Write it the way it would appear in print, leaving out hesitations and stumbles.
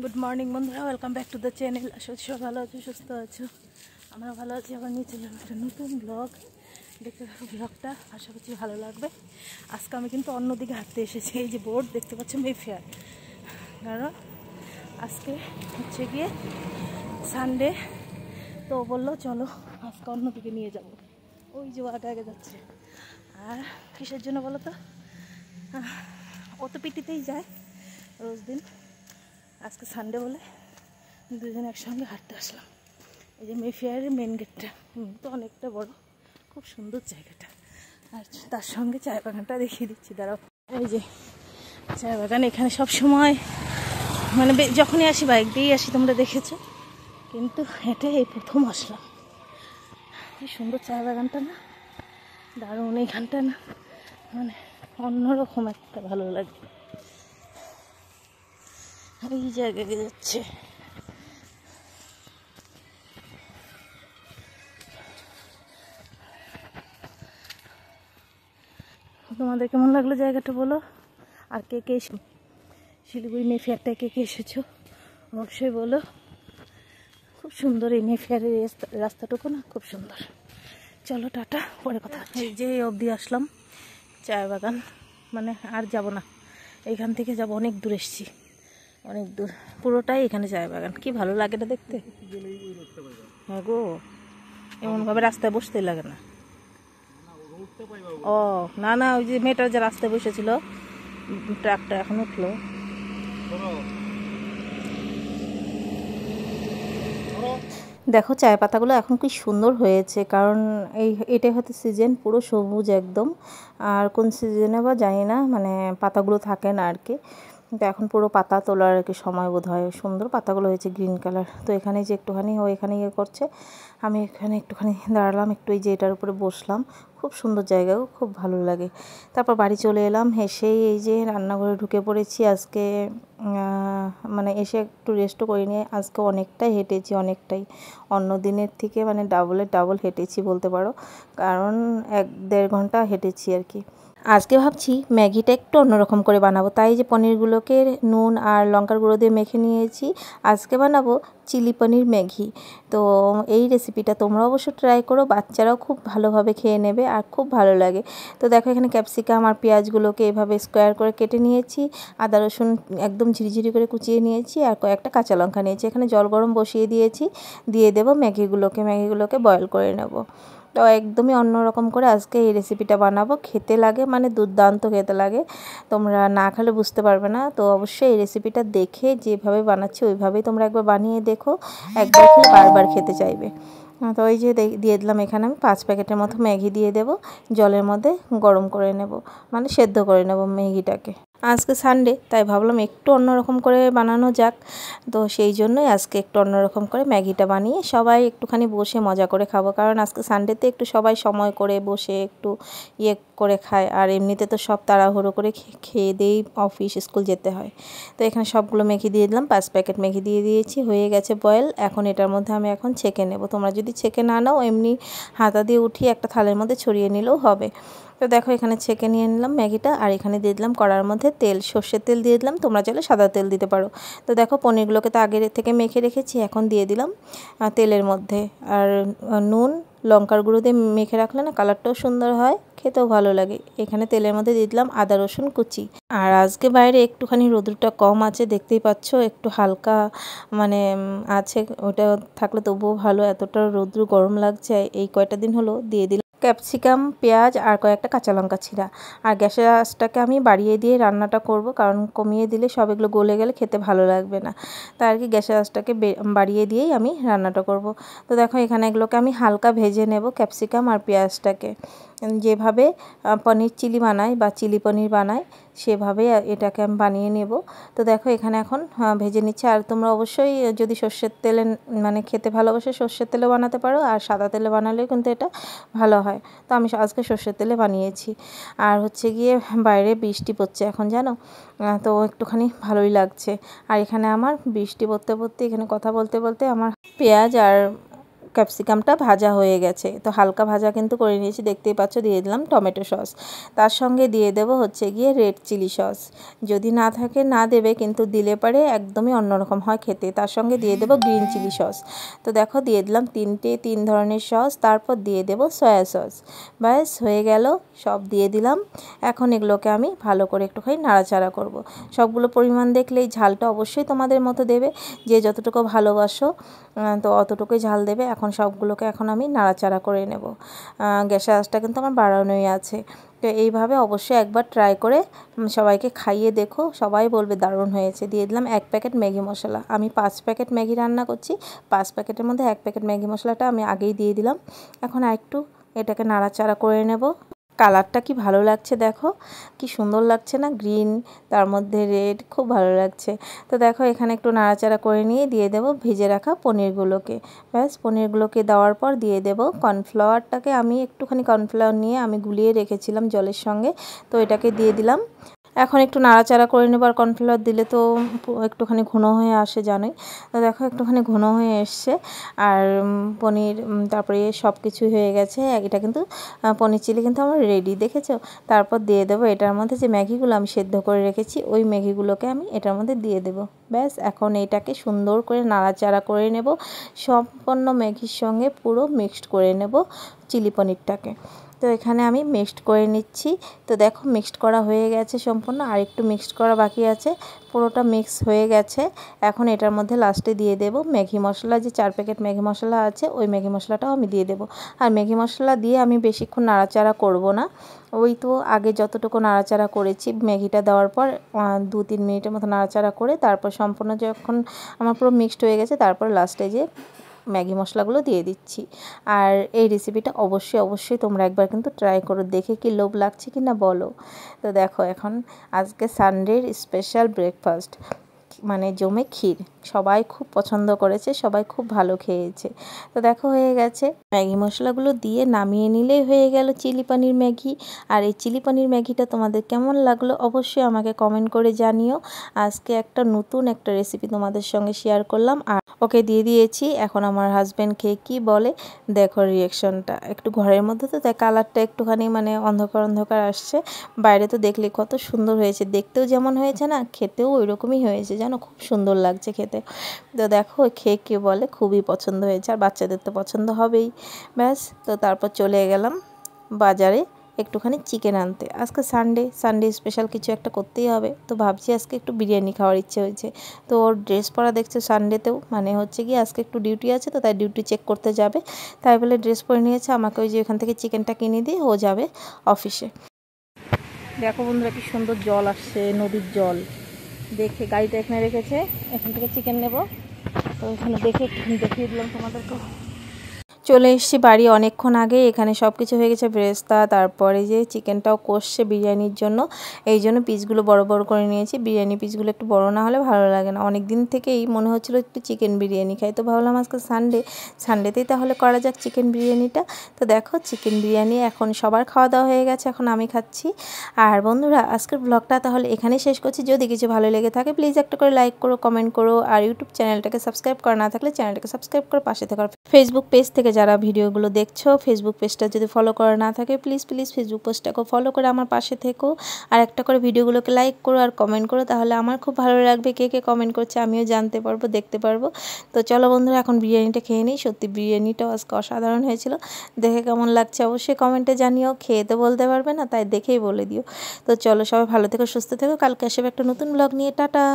Good morning বন্ধুরা, welcome back to the channel. আশা করি সব ভালো আছো, সুস্থ আছো। আমরা ভালো আছি। আবার নিয়ে চললাম একটা নতুন ব্লগ। দেখতে থাকো ব্লগটা, আশা করছি ভালো লাগবে। আজকে আমি কিন্তু অন্যদিকে হাঁটতে এসেছি। এই যে বোর্ড দেখতে পাচ্ছ, মেফেয়ার। কারণ আজকে হচ্ছে গিয়ে সানডে, তো বললো চলো আজকে অন্যদিকে নিয়ে যাব। ওই যে আগে আগে যাচ্ছে। আর কিসের জন্য বলো তো, ও তো পিটিতেই যায় রোজ দিন। আজকে সানডে বলে দুজন একসঙ্গে হাঁটতে আসলাম। এই যে মেফেয়ারের মেন গেটটা তো অনেকটা বড়, খুব সুন্দর জায়গাটা। আর তার সঙ্গে চায় বাগানটা দেখিয়ে দিচ্ছি, দাঁড়াও। এই যে চায় বাগান, এখানে সব সময় মানে যখনই আসি বাইক দিয়েই আসি, তোমরা দেখেছো। কিন্তু হেঁটে এই প্রথম আসলাম। কি সুন্দর চায় বাগানটা না, দারুণ। এইখানটা না মানে অন্যরকম একটা ভালো লাগে। এই জায়গায় যাচ্ছে। তোমাদের কেমন লাগলো জায়গাটা বলো। আর কে কে শিলিগুড়ি মেফেয়ারটায় কে কে এসেছো অবশ্যই বলো। খুব সুন্দর এই মেফেয়ারের রাস্তাটুকু না, খুব সুন্দর। চলো টাটা, পরে কথা হচ্ছে। এই যে অবধি আসলাম চায় বাগান, মানে আর যাব না। এইখান থেকে যাব, অনেক দূর এসছি, অনেক দূর। পুরোটাই এখানে চায় বাগান। কি ভালো লাগে না দেখতে। হ্যাঁ গো, এমনভাবে রাস্তায় বসতেই লাগে না। ও না না, ওই যে মেয়েটা যে রাস্তায় বসেছিল, ট্রাকটা এখন উঠলো। দেখো চায় পাতাগুলো এখন কি সুন্দর হয়েছে, কারণ এটাই হয়তো সিজন, পুরো সবুজ একদম। আর কোন সিজনে বা জানি না, মানে পাতাগুলো থাকে না আর কি। কিন্তু এখন পুরো পাতা তোলার আর কি সময় বোধ হয়। সুন্দর পাতাগুলো হয়েছে, গ্রিন কালার। তো এখানে যে একটুখানি ও এখানে ইয়ে করছে, আমি এখানে একটুখানি দাঁড়ালাম, একটু এই যে এটার উপরে বসলাম। খুব সুন্দর জায়গাও, খুব ভালো লাগে। তারপর বাড়ি চলে এলাম, এসেই এই যে রান্নাঘরে ঢুকে পড়েছি। আজকে মানে এসে একটু রেস্টও করে নিয়ে, আজকে অনেকটাই হেঁটেছি, অনেকটাই অন্য দিনের থেকে মানে ডাবল হেঁটেছি বলতে পারো। কারণ 1-1.5 ঘন্টা হেঁটেছি আর কি। আজকে ভাবছি ম্যাগিটা একটু অন্যরকম করে বানাবো, তাই যে পনিরগুলোকে নুন আর লঙ্কার গুঁড়ো দিয়ে মেখে নিয়েছি। আজকে বানাবো চিলি পনির ম্যাগি। তো এই রেসিপিটা তোমরা অবশ্য ট্রাই করো, বাচ্চারাও খুব ভালোভাবে খেয়ে নেবে আর খুব ভালো লাগে। তো দেখো এখানে ক্যাপসিকাম আর পেঁয়াজগুলোকে এভাবে স্কোয়ার করে কেটে নিয়েছি, আদা রসুন একদম ঝিরিঝিরি করে কুচিয়ে নিয়েছি, আর কয়েকটা কাঁচা লঙ্কা নিয়েছি। এখানে জল গরম বসিয়ে দিয়েছি, দিয়ে দেবো ম্যাগিগুলোকে বয়েল করে নেব। তো একদমই অন্যরকম করে আজকে এই রেসিপিটা বানাবো। খেতে লাগে মানে দুর্দান্ত খেতে লাগে, তোমরা না খেলে বুঝতে পারবে না। তো অবশ্যই এই রেসিপিটা দেখে যেভাবে বানাচ্ছি ওইভাবেই তোমরা একবার বানিয়ে দেখো, একবার খেলে বারবার খেতে চাইবে। তো এই যে দিয়ে দিলাম, এখানে আমি 5 প্যাকেটের মতো ম্যাগি দিয়ে দেবো। জলের মধ্যে গরম করে নেব, মানে সেদ্ধ করে নেব ম্যাগিটাকে। আজকে সানডে, তাই ভাবলাম একটু অন্যরকম করে বানানো যাক। তো সেই জন্যই আজকে একটু অন্যরকম করে ম্যাগিটা বানিয়ে সবাই একটুখানি বসে মজা করে খাবো। কারণ আজকে সানডেতে একটু সবাই সময় করে বসে একটু ইয়ে করে খায়। আর এমনিতে তো সব তাড়াহুড়ো করে খেয়ে দিয়েই অফিস স্কুল যেতে হয়। তো এখানে সবগুলো ম্যাগি দিয়ে দিলাম, 5 প্যাকেট ম্যাগি দিয়ে দিয়েছি। হয়ে গেছে বয়েল। এখন এটার মধ্যে আমি এখন ছেঁকে নেব। তোমরা যদি ছেঁকে না নাও, এমনি হাতা দিয়ে উঠিয়ে একটা থালের মধ্যে ছড়িয়ে নিলেও হবে। তো দেখো এখানে ছেঁকে নিয়ে নিলাম ম্যাগিটা, আর এখানে দিয়ে দিলাম কড়ার মধ্যে তেল, সর্ষের তেল দিয়ে দিলাম, তোমরা চাইলে সাদা তেল দিতে পারো। তো দেখো পনিরগুলোকে তো আগে থেকে মেখে রেখেছি, এখন দিয়ে দিলাম তেলের মধ্যে। আর নুন লঙ্কার গুঁড়ো দিয়ে মেখে রাখলে না কালারটাও সুন্দর হয়, খেতেও ভালো লাগে। এখানে তেলের মধ্যে দিয়ে দিলাম আদা রসুন কুচি। আর আজকে বাইরে একটুখানি রোদ্রটা কম আছে, দেখতেই পাচ্ছ, একটু হালকা মানে আছে। ওটা থাকলে তবুও ভালো, এতটা রোদ্র গরম লাগছে এই কয়টা দিন হলো। দিয়ে দিলাম ক্যাপসিকাম, পেঁয়াজ আর কয়েকটা কাঁচা লঙ্কা ছিঁড়া। আর গ্যাসের আঁচটাকে আমি বাড়িয়ে দিয়ে রান্নাটা করব, কারণ কমিয়ে দিলে সব এগুলো গলে গেলে খেতে ভালো লাগবে না। তাই আর কি গ্যাসের আঁচটাকে বাড়িয়ে দিয়েই আমি রান্নাটা করব। তো দেখো এখানে এগুলোকে আমি হালকা ভেজে নেব, ক্যাপসিকাম আর পেঁয়াজটাকে। যেভাবে পনির চিলি বানাই বা চিলি পনির বানাই সেভাবে এটাকে আমি বানিয়ে নেব। তো দেখো এখানে এখন ভেজে নিচ্ছে। আর তোমরা অবশ্যই যদি সর্ষের তেলে মানে খেতে ভালোবাসো, সর্ষের তেলে বানাতে পারো, আর সাদা তেলে বানালেও কিন্তু এটা ভালো হয়। তো আমি আজকে সর্ষের তেলে বানিয়েছি। আর হচ্ছে গিয়ে বাইরে বৃষ্টি পড়ছে এখন, জানো, তো একটুখানি ভালোই লাগছে। আর এখানে আমার বৃষ্টি পড়তে পড়তে, এখানে কথা বলতে বলতে আমার পেঁয়াজ আর ক্যাপসিকামটা ভাজা হয়ে গেছে, তো হালকা ভাজা কিন্তু করে নিয়েছি, দেখতেই পাচ্ছ। দিয়ে দিলাম টমেটো সস, তার সঙ্গে দিয়ে দেবো হচ্ছে গিয়ে রেড চিলি সস। যদি না থাকে না দেবে, কিন্তু দিলে পারে একদমই অন্যরকম হয় খেতে। তার সঙ্গে দিয়ে দেবো গ্রিন চিলি সস। তো দেখো দিয়ে দিলাম তিন ধরনের সস, তারপর দিয়ে দেবো সয়া সস। ব্যাস হয়ে গেল, সব দিয়ে দিলাম। এখন এগুলোকে আমি ভালো করে একটুখানি নাড়াচাড়া করব। সবগুলো পরিমাণ দেখলেই ঝালটা অবশ্যই তোমাদের মতো দেবে, যে যতটুকু ভালোবাসো তো অতটুকুই ঝাল দেবে। এখন সবগুলোকে আমি নাড়াচাড়া করে নেব। গ্যাসের আঁচটা কিন্তু আমার বাড়ানোই আছে। তো এইভাবে অবশ্যই একবার ট্রাই করে সবাইকে খাইয়ে দেখো, সবাই বলবে দারুণ হয়েছে। দিয়ে দিলাম 1 প্যাকেট ম্যাগি মশলা। আমি 5 প্যাকেট ম্যাগি রান্না করছি, 5 প্যাকেটের মধ্যে 1 প্যাকেট ম্যাগি মশলাটা আমি আগেই দিয়ে দিলাম। এখন আরেকটু এটাকে নাড়াচাড়া করে নেব। কালারটা কি ভালো লাগছে দেখো, কি সুন্দর লাগছে না, গ্রিন তার মধ্যে রেড, খুব ভালো লাগছে। তো দেখো এখানে একটু নাড়াচাড়া করে নিয়ে দিয়ে দেব ভেজে রাখা পনিরগুলোকে। ব্যাস পনিরগুলোকে দেওয়ার পর দিয়ে দেব কর্নফ্লাওয়ারটাকে, আমি একটুখানি কর্নফ্লাওয়ার নিয়ে আমি গুলিয়ে রেখেছিলাম জলের সঙ্গে, তো এটাকে দিয়ে দিলাম। এখন একটু নাড়াচাড়া করে নেব। আর কর্নফ্লাওয়ার দিলে তো একটুখানি ঘন হয়ে আসে জানোই, তো দেখো একটুখানি ঘন হয়ে এসছে। আর পনির তারপরে সব কিছু হয়ে গেছে। এটা কিন্তু পনির চিলি কিন্তু আমার রেডি, দেখেছো। তারপর দিয়ে দেবো এটার মধ্যে যে ম্যাগিগুলো আমি সেদ্ধ করে রেখেছি, ওই ম্যাগিগুলোকে আমি এটার মধ্যে দিয়ে দেবো। ব্যাস এখন এটাকে সুন্দর করে নাড়াচাড়া করে নেব, সম্পূর্ণ ম্যাগির সঙ্গে পুরো মিক্সড করে নেব চিলি পনিরটাকে। তো এখানে আমি মিক্সড করে নিচ্ছি। তো দেখো মিক্সড করা হয়ে গেছে সম্পূর্ণ, আর একটু মিক্সড করা বাকি আছে। পুরোটা মিক্স হয়ে গেছে। এখন এটার মধ্যে লাস্টে দিয়ে দেব ম্যাগি মশলা, যে 4 প্যাকেট ম্যাগি মশলা আছে, ওই ম্যাগি মশলাটাও আমি দিয়ে দেব। আর ম্যাগি মশলা দিয়ে আমি বেশিক্ষণ নাড়াচাড়া করব না, ওই তো আগে যতটুকু নাড়াচাড়া করেছি ম্যাগিটা দেওয়ার পর 2-3 মিনিটের মতো নাড়াচাড়া করে, তারপর সম্পূর্ণ যখন আমার পুরো মিক্সড হয়ে গেছে, তারপর লাস্টে যে ম্যাগি মশলাগুলো দিয়ে দিচ্ছি। আর এই রেসিপিটা অবশ্যই তোমরা একবার কিন্তু ট্রাই করো, দেখে কি লোভ লাগছে কি না বলো। তো দেখো এখন আজকে সানডের স্পেশাল ব্রেকফাস্ট, মানে জমে ক্ষীর, সবাই খুব পছন্দ করেছে, সবাই খুব ভালো খেয়েছে। তো দেখো হয়ে গেছে, ম্যাগি মশলাগুলো দিয়ে নামিয়ে নিলেই হয়ে গেল চিলি পনির ম্যাগি। আর এই চিলি পনির ম্যাগিটা তোমাদের কেমন লাগলো অবশ্যই আমাকে কমেন্ট করে জানিও। আজকে একটা নতুন একটা রেসিপি তোমাদের সঙ্গে শেয়ার করলাম, আর ওকে দিয়ে দিয়েছি। এখন আমার হাজব্যান্ড খেয়ে কী বলে দেখো রিয়াকশনটা। একটু ঘরের মধ্যে তো তাই কালারটা একটুখানি মানে অন্ধকার আসছে, বাইরে তো দেখলে কত সুন্দর হয়েছে, দেখতেও যেমন হয়েছে না, খেতেও ওই রকমই হয়েছে, জানো খুব সুন্দর লাগছে খেতে। তো দেখো খেয়ে কে বলে খুবই পছন্দ হয়েছে, আর বাচ্চাদের তো পছন্দ হবেই। ব্যাস তো তারপর চলে গেলাম বাজারে একটুখানি চিকেন আনতে। আজকে সানডে স্পেশাল কিছু একটা করতেই হবে, তো ভাবছি আজকে একটু বিরিয়ানি খাওয়ার ইচ্ছে হয়েছে। তো ওর ড্রেস পরা দেখছে সানডেতেও, মানে হচ্ছে কি আজকে একটু ডিউটি আছে, তো তাই ডিউটি চেক করতে যাবে, তাই বলে ড্রেস পরে নিয়েছে। আমাকে ওই যে ওখান থেকে চিকেনটা কিনে দিয়ে ও যাবে অফিসে। দেখো বন্ধুরা কি সুন্দর জল আসছে, নদীর জল। দেখে গাড়িটা এখানে রেখেছে, এখান থেকে চিকেন নেব, তো এখানে দেখে একটু দেখিয়ে দিলাম তোমাদেরকে। চলে এসেছি বাড়ি অনেকক্ষণ আগে, এখানে সব কিছু হয়ে গেছে, ব্রেস্তা, তারপরে যে চিকেনটাও কষছে বিরিয়ানির জন্য, এই জন্য পিসগুলো বড় করে নিয়েছি। বিরিয়ানি পিসগুলো একটু বড় না হলে ভালো লাগে না। অনেক দিন থেকেই মনে হচ্ছিলো একটু চিকেন বিরিয়ানি খাই, তো ভাবলাম আজকে সানডেতেই তাহলে করা যাক চিকেন বিরিয়ানিটা। তো দেখো চিকেন বিরিয়ানি এখন সবার খাওয়া দাওয়া হয়ে গেছে, এখন আমি খাচ্ছি। আর বন্ধুরা আজকের ব্লগটা তাহলে এখানেই শেষ করছি। যদি কিছু ভালো লেগে থাকে প্লিজ একটা করে লাইক করো, কমেন্ট করো, আর ইউটিউব চ্যানেলটাকে সাবস্ক্রাইব করা না থাকলে চ্যানেলটাকে সাবস্ক্রাইব করে পাশে থাকার ফেসবুক পেজ থেকে যারা ভিডিওগুলো দেখছো, ফেসবুক পেজটা যদি ফলো করা না থাকে প্লিজ ফেসবুক পেজটাকে ফলো করে আমার পাশে থেকো, আর একটা করে ভিডিওগুলোকে লাইক করো আর কমেন্ট করো, তাহলে আমার খুব ভালো লাগবে। কে কে কমেন্ট করছে আমিও জানতে পারবো, দেখতে পারবো। তো চলো বন্ধুরা এখন বিরিয়ানিটা খেয়ে নিই। সত্যি বিরিয়ানিটাও আজকে অসাধারণ হয়েছিল, দেখে কেমন লাগছে অবশ্যই কমেন্টে জানিও। খেয়ে তো বলতে পারবে না, তাই দেখেই বলে দিও। তো চলো সবাই ভালো থেকো, সুস্থ থেকো, কালকে আসবে একটা নতুন ব্লগ নিয়ে। টাটা।